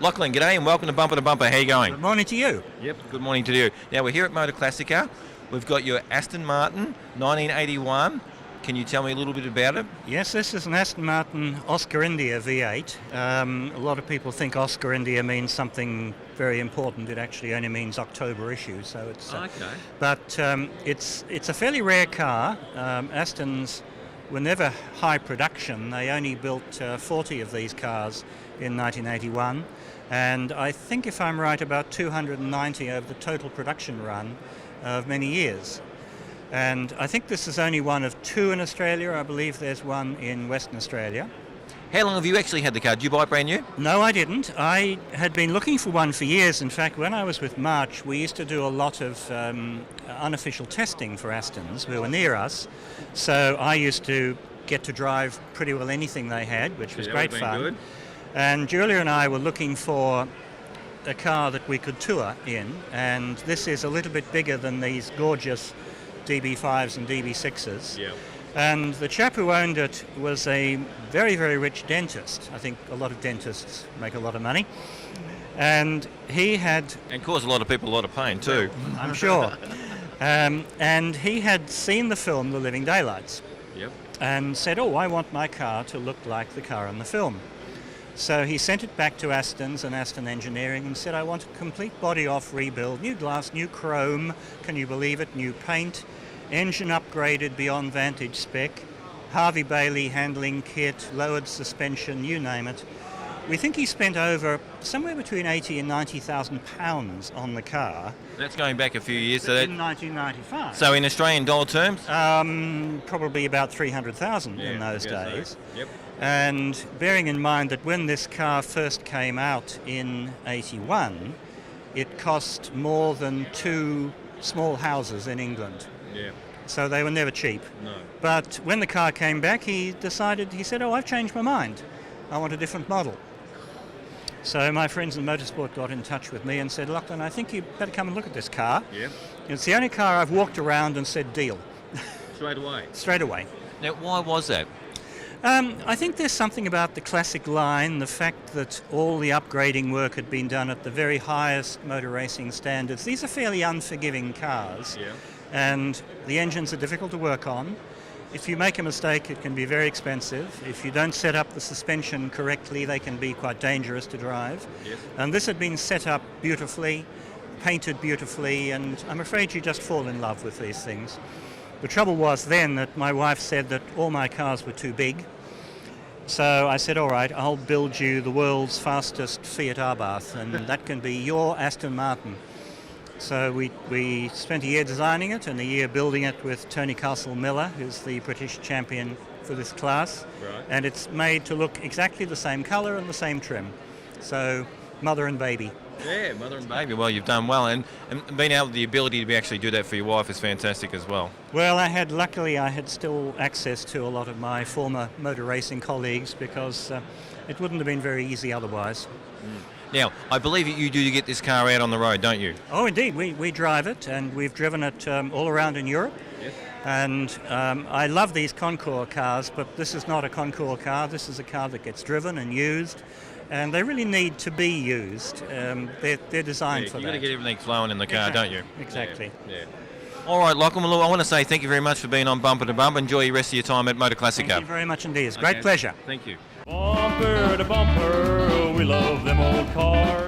Lachlan, g'day and welcome to Bumper. How you going? Good morning to you. Yep, good morning to you. Now we're here at Motor Classica. We've got your Aston Martin 1981. Can you tell me a little bit about it? Yes, this is an Aston Martin Oscar India V8. A lot of people think Oscar India means something very important. It actually only means October issue, so it's. Okay. But it's a fairly rare car. Astons were never high production. They only built 40 of these cars in 1981, and I think, if I'm right, about 290 over the total production run of many years. And I think this is only one of two in Australia. I believe there's one in Western Australia. How long have you actually had the car? Did you buy it brand new? No, I didn't. I had been looking for one for years. In fact, when I was with March, we used to do a lot of unofficial testing for Astons who were near us. So I used to get to drive pretty well anything they had, which was great fun. Good. And Julia and I were looking for a car that we could tour in, and this is a little bit bigger than these gorgeous DB5s and DB6s. Yeah. And the chap who owned it was a very, very rich dentist. I think a lot of dentists make a lot of money. And he had... And cause a lot of people a lot of pain too. I'm sure. And he had seen the film The Living Daylights. Yep. And said, oh, I want my car to look like the car in the film. So he sent it back to Aston's and Aston Engineering and said, I want a complete body off rebuild, new glass, new chrome, can you believe it, new paint, engine upgraded beyond vantage spec, Harvey Bailey handling kit, lowered suspension, you name it. We think he spent over somewhere between 80 and 90,000 pounds on the car. That's going back a few years. In 1995. So in Australian dollar terms? Probably about 300,000 in those days. So. Yep. And bearing in mind that when this car first came out in 81, it cost more than two small houses in England. Yeah. So they were never cheap. No. But when the car came back, he said, oh, I've changed my mind. I want a different model. So my friends in motorsport got in touch with me and said, Lachlan, I think you better come and look at this car. Yeah. It's the only car I've walked around and said deal. Straight away? Straight away. Now, why was that? I think there's something about the classic line, the fact that all the upgrading work had been done at the very highest motor racing standards. These are fairly unforgiving cars, Yeah. and the engines are difficult to work on. If you make a mistake, it can be very expensive. If you don't set up the suspension correctly, they can be quite dangerous to drive. Yes. And this had been set up beautifully, painted beautifully, and I'm afraid you just fall in love with these things. The trouble was then that my wife said that all my cars were too big. So I said, all right, I'll build you the world's fastest Fiat Abarth, and that can be your Aston Martin. So we spent a year designing it and a year building it with Tony Castle-Miller, who's the British champion for this class. Right. And it's made to look exactly the same colour and the same trim. So mother and baby. Yeah, mother and baby. Well, you've done well, and being able the ability to actually do that for your wife is fantastic as well. Well, luckily I had still access to a lot of my former motor racing colleagues, because it wouldn't have been very easy otherwise. Now, I believe you do get this car out on the road, don't you? Oh, indeed. We drive it, and we've driven it all around in Europe. Yes. And I love these Concours cars, but this is not a Concours car. This is a car that gets driven and used. And they really need to be used. They're designed for that. You've got to get everything flowing in the car, don't you? Exactly. Yeah. All right, Lachlan, well, I want to say thank you very much for being on Bumper to Bumper. Enjoy the rest of your time at Motor Classica. Thank you very much indeed. It's a great pleasure. Thank you. Bumper to bumper, we love them old cars.